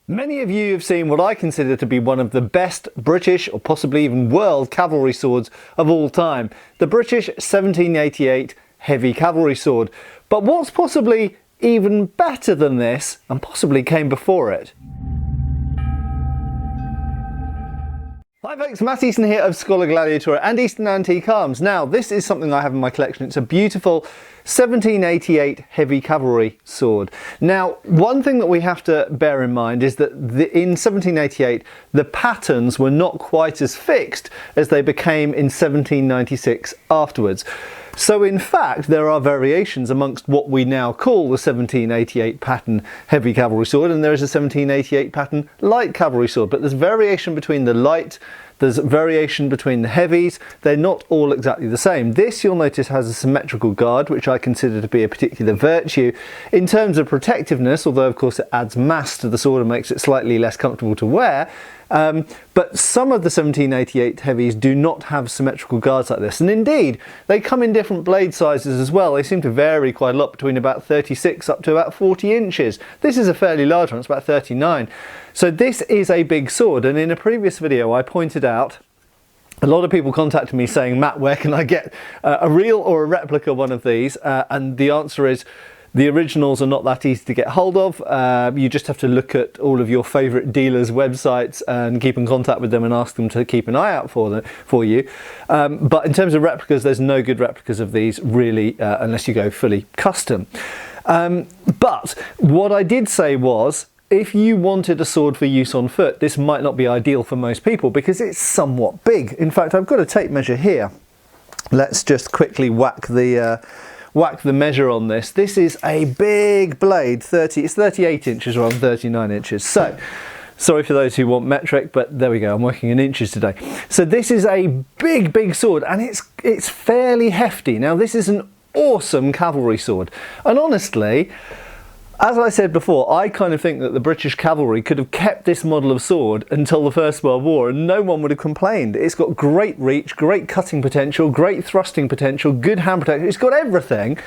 Many of you have seen what I consider to be one of the best British or possibly even world cavalry swords of all time, the British 1788 heavy cavalry sword. But what's possibly even better than this and possibly came before it? Hi folks, Matt Easton here of Schola Gladiatoria and Easton Antique Arms. Now this is something I have in my collection. It's a beautiful 1788 heavy cavalry sword. Now one thing that we have to bear in mind is that in 1788 the patterns were not quite as fixed as they became in 1796 afterwards. So in fact there are variations amongst what we now call the 1788 pattern heavy cavalry sword, and there is a 1788 pattern light cavalry sword, but there's variation between the light, there's variation between the heavies. They're not all exactly the same. This, you'll notice, has a symmetrical guard, which I consider to be a particular virtue. In terms of protectiveness, although of course it adds mass to the sword and makes it slightly less comfortable to wear, but some of the 1788 heavies do not have symmetrical guards like this, and indeed they come in different blade sizes as well. They seem to vary quite a lot, between about 36 up to about 40 inches. This is a fairly large one, it's about 39. So this is a big sword, and in a previous video I pointed out a lot of people contacted me saying, Matt, where can I get a real or a replica one of these? And the answer is, the originals are not that easy to get hold of. You just have to look at all of your favourite dealers' websites and keep in contact with them and ask them to keep an eye out for you. But in terms of replicas, there's no good replicas of these really unless you go fully custom. But what I did say was, if you wanted a sword for use on foot, this might not be ideal for most people because it's somewhat big. In fact, I've got a tape measure here. Let's just quickly whack the measure on this. This is a big blade, it's 38 inches rather than 39 inches. So, sorry for those who want metric, but there we go, I'm working in inches today. So this is a big sword, and it's fairly hefty. Now this is an awesome cavalry sword, and honestly, as I said before, I kind of think that the British cavalry could have kept this model of sword until the First World War and no one would have complained. It's got great reach, great cutting potential, great thrusting potential, good hand protection. It's got everything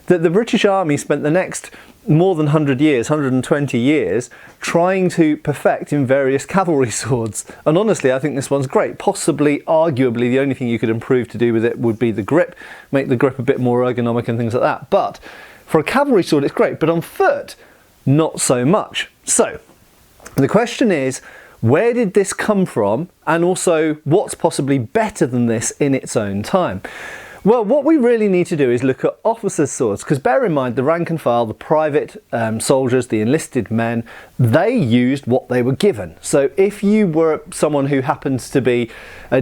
that the British Army spent the next more than 100 years, 120 years, trying to perfect in various cavalry swords. And honestly, I think this one's great. Possibly, arguably, the only thing you could improve to do with it would be the grip, make the grip a bit more ergonomic and things like that. But for a cavalry sword it's great, but on foot not so much. So the question is, where did this come from, and also what's possibly better than this in its own time? Well, what we really need to do is look at officers' swords, because bear in mind the rank and file, the private soldiers, the enlisted men, they used what they were given. So if you were someone who happens to be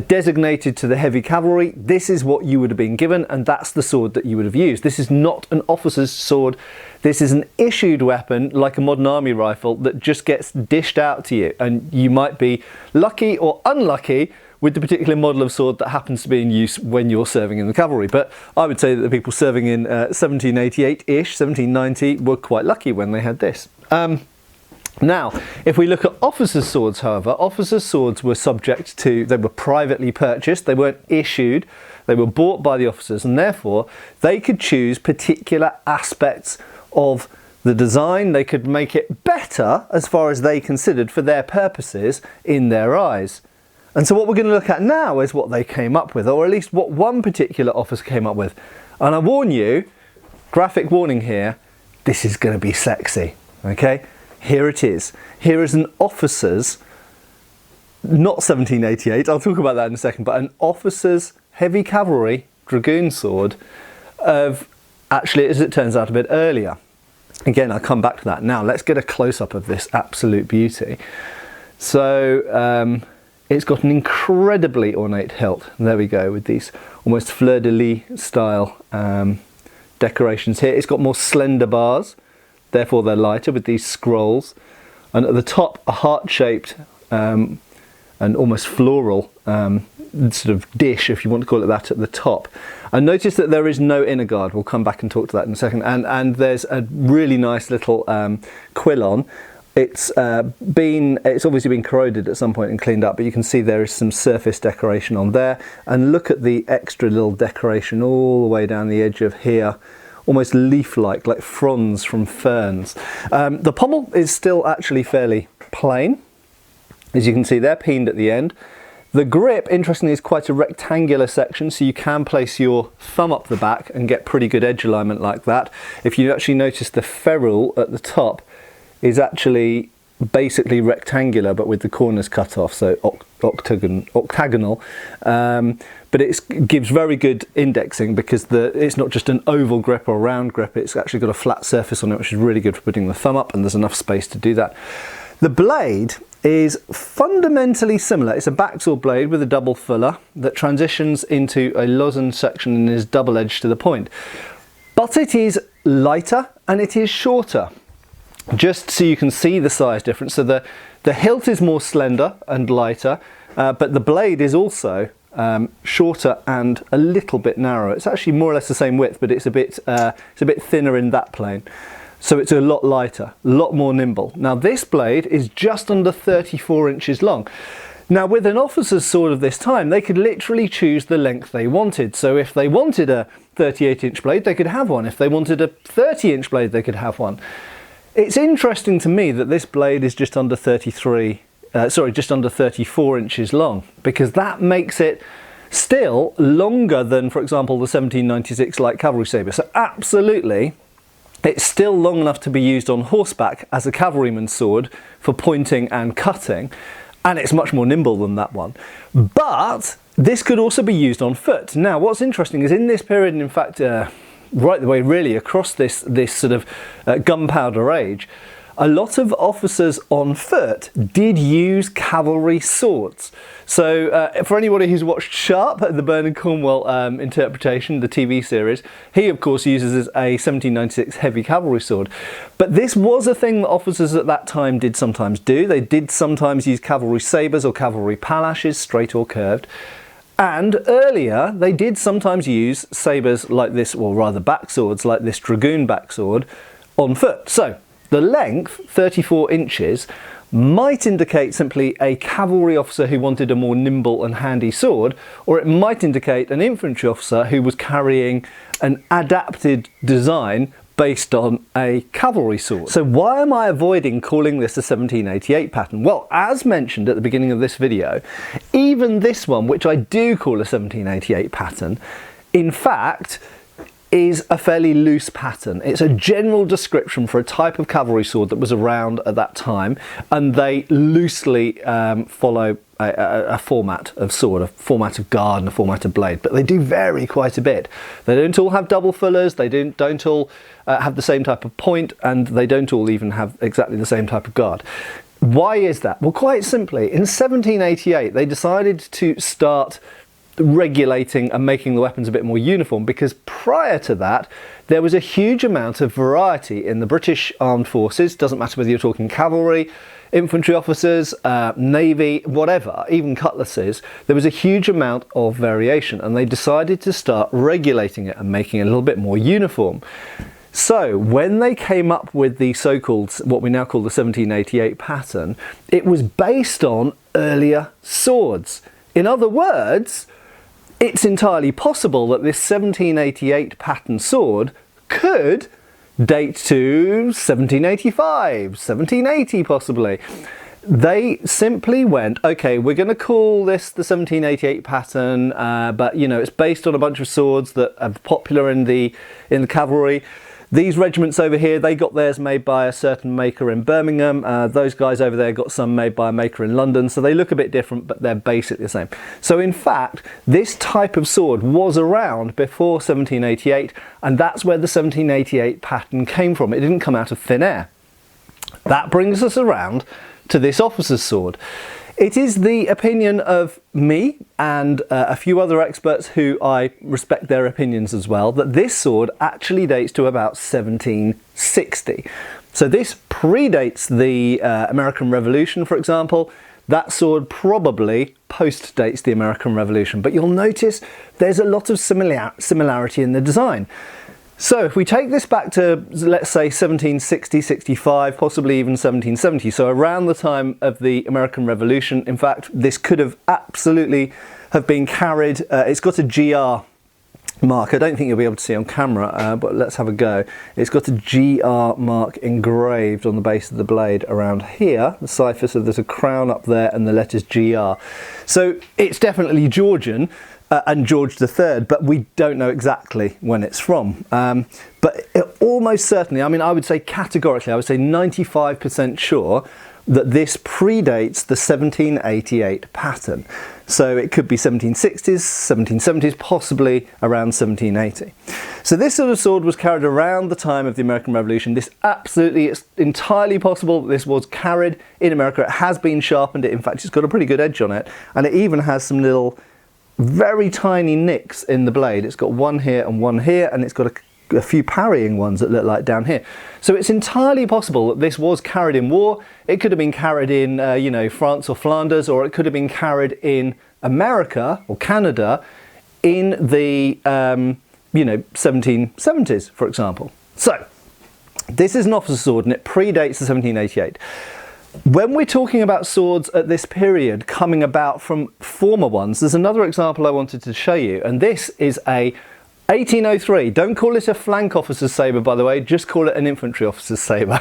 designated to the heavy cavalry, this is what you would have been given, and that's the sword that you would have used. This is not an officer's sword. This is an issued weapon, like a modern army rifle, that just gets dished out to you, and you might be lucky or unlucky with the particular model of sword that happens to be in use when you're serving in the cavalry. But I would say that the people serving in 1788-ish, 1790 were quite lucky when they had this. Now, if we look at officers' swords, however, officers' swords were subject to, they were privately purchased, they weren't issued, they were bought by the officers, and therefore they could choose particular aspects of the design. They could make it better as far as they considered for their purposes in their eyes. And so what we're going to look at now is what they came up with, or at least what one particular officer came up with. And I warn you, graphic warning here, this is going to be sexy, okay? Here it is. Here is an officer's, not 1788, I'll talk about that in a second, but an officer's heavy cavalry dragoon sword of, actually, as it turns out, a bit earlier. Again, I'll come back to that. Now, let's get a close-up of this absolute beauty. So, it's got an incredibly ornate hilt. There we go, with these almost fleur-de-lis style decorations here. It's got more slender bars, therefore they're lighter, with these scrolls. And at the top, a heart-shaped and almost floral sort of dish, if you want to call it that, at the top. And notice that there is no inner guard. We'll come back and talk to that in a second. And there's a really nice little quill on. It's obviously been corroded at some point and cleaned up, but you can see there is some surface decoration on there. And look at the extra little decoration all the way down the edge of here, almost leaf-like, like fronds from ferns. The pommel is still actually fairly plain, as you can see they're peened at the end. The grip, interestingly, is quite a rectangular section, so you can place your thumb up the back and get pretty good edge alignment like that. If you actually notice, the ferrule at the top is actually basically rectangular but with the corners cut off, so octagonal, but it gives very good indexing because it's not just an oval grip or round grip, it's actually got a flat surface on it, which is really good for putting the thumb up, and there's enough space to do that. The blade is fundamentally similar. It's a backsword blade with a double fuller that transitions into a lozenge section and is double edged to the point, but it is lighter and it is shorter. Just so you can see the size difference, so the hilt is more slender and lighter, but the blade is also shorter and a little bit narrower. It's actually more or less the same width, but it's a bit thinner in that plane. So it's a lot lighter, a lot more nimble. Now this blade is just under 34 inches long. Now with an officer's sword of this time, they could literally choose the length they wanted. So if they wanted a 38-inch blade, they could have one. If they wanted a 30-inch blade, they could have one. It's interesting to me that this blade is just under 34 inches long, because that makes it still longer than, for example, the 1796 light cavalry saber. So absolutely, it's still long enough to be used on horseback as a cavalryman's sword for pointing and cutting, and it's much more nimble than that one. But this could also be used on foot. Now, what's interesting is in this period, and in fact, right the way really across this sort of gunpowder age, a lot of officers on foot did use cavalry swords. So for anybody who's watched Sharp, the Bernard Cornwell interpretation, the TV series, he of course uses a 1796 heavy cavalry sword. But this was a thing that officers at that time did sometimes do. They did sometimes use cavalry sabers or cavalry palashes, straight or curved. And earlier, they did sometimes use sabers like this, or rather backswords like this dragoon backsword, on foot. So the length, 34 inches, might indicate simply a cavalry officer who wanted a more nimble and handy sword, or it might indicate an infantry officer who was carrying an adapted design based on a cavalry sword. So why am I avoiding calling this a 1788 pattern? Well, as mentioned at the beginning of this video, even this one, which I do call a 1788 pattern, in fact, is a fairly loose pattern. It's a general description for a type of cavalry sword that was around at that time, and they loosely follow a format of sword, a format of guard and a format of blade, but they do vary quite a bit. They don't all have double fullers, they don't all have the same type of point, and they don't all even have exactly the same type of guard. Why is that? Well, quite simply, in 1788 they decided to start regulating and making the weapons a bit more uniform, because prior to that there was a huge amount of variety in the British armed forces. Doesn't matter whether you're talking cavalry, infantry officers, navy, whatever, even cutlasses, there was a huge amount of variation, and they decided to start regulating it and making it a little bit more uniform. So when they came up with the so-called, what we now call the 1788 pattern, it was based on earlier swords. In other words, it's entirely possible that this 1788 pattern sword could date to 1785, 1780 possibly. They simply went, okay, we're going to call this the 1788 pattern, but you know, it's based on a bunch of swords that are popular in the cavalry. These regiments over here, they got theirs made by a certain maker in Birmingham. Those guys over there got some made by a maker in London. So they look a bit different, but they're basically the same. So in fact, this type of sword was around before 1788, and that's where the 1788 pattern came from. It didn't come out of thin air. That brings us around to this officer's sword. It is the opinion of me and a few other experts who I respect their opinions as well, that this sword actually dates to about 1760. So this predates the American Revolution, for example. That sword probably post-dates the American Revolution, but you'll notice there's a lot of similarity in the design. So if we take this back to, let's say, 1760, 65, possibly even 1770, so around the time of the American Revolution, in fact, this could have absolutely have been carried. It's got a GR mark. I don't think you'll be able to see on camera, but let's have a go. It's got a GR mark engraved on the base of the blade around here, the cipher, so there's a crown up there and the letters GR. So it's definitely Georgian and George III, but we don't know exactly when it's from. But it almost certainly, I mean, I would say categorically, I would say 95% sure that this predates the 1788 pattern. So it could be 1760s, 1770s, possibly around 1780. So this sort of sword was carried around the time of the American Revolution. This absolutely, it's entirely possible that this was carried in America. It has been sharpened. In fact, it's got a pretty good edge on it. And it even has some little very tiny nicks in the blade. It's got one here, and it's got a few parrying ones that look like down here. So it's entirely possible that this was carried in war. It could have been carried in, you know, France or Flanders, or it could have been carried in America or Canada in the, you know, 1770s, for example. So this is an officer's sword and it predates the 1788. When we're talking about swords at this period coming about from former ones, there's another example I wanted to show you, and this is a 1803. Don't call it a flank officer's sabre, by the way, just call it an infantry officer's sabre.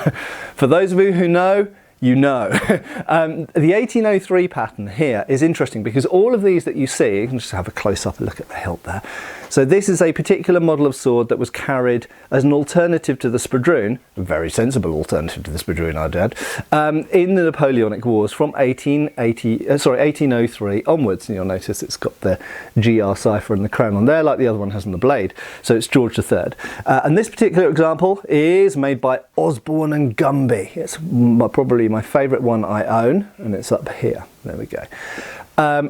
For those of you who know, you know. The 1803 pattern here is interesting because all of these that you see, you can just have a close-up look at the hilt there. So this is a particular model of sword that was carried as an alternative to the spadroon, a very sensible alternative to the spadroon, I'd add, in the Napoleonic Wars from 1803 onwards. And you'll notice it's got the GR cipher and the crown on there, like the other one has on the blade. So it's George III. And this particular example is made by Osborne and Gumby. It's probably my favourite one I own, and it's up here. There we go.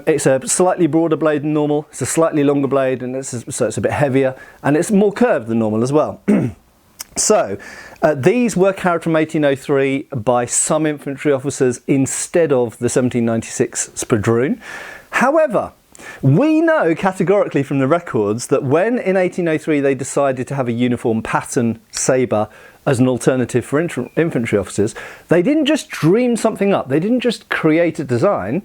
It's a slightly broader blade than normal, it's a slightly longer blade, and so it's a bit heavier, and it's more curved than normal as well. So these were carried from 1803 by some infantry officers instead of the 1796 spadroon. However, we know categorically from the records that when in 1803 they decided to have a uniform pattern sabre as an alternative for infantry officers, they didn't just dream something up, they didn't just create a design.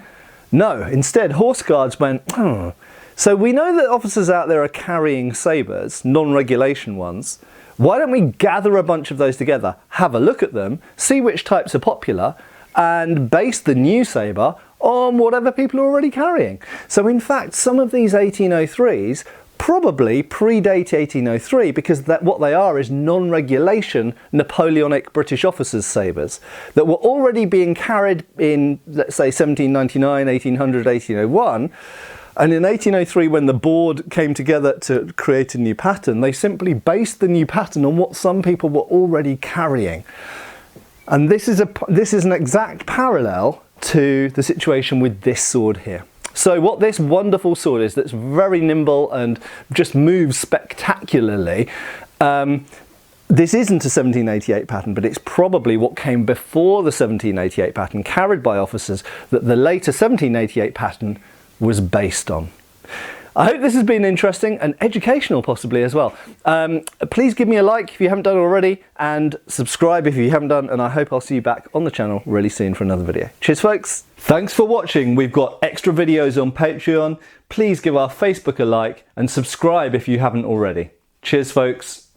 No, instead horse guards went, oh. So we know that officers out there are carrying sabres, non-regulation ones. Why don't we gather a bunch of those together, have a look at them, see which types are popular, and base the new sabre on whatever people are already carrying. So in fact, some of these 1803s probably predate 1803 because what they are is non-regulation Napoleonic British officers' sabres that were already being carried in, let's say, 1799, 1800, 1801. And in 1803, when the board came together to create a new pattern, they simply based the new pattern on what some people were already carrying. And this is an exact parallel to the situation with this sword here. So what this wonderful sword is that's very nimble and just moves spectacularly, this isn't a 1788 pattern, but it's probably what came before the 1788 pattern carried by officers that the later 1788 pattern was based on. I hope this has been interesting and educational possibly as well. Please give me a like if you haven't done already, and subscribe if you haven't done, and I hope I'll see you back on the channel really soon for another video. Cheers folks, thanks for watching. We've got extra videos on Patreon. Please give our Facebook a like and subscribe if you haven't already. Cheers folks.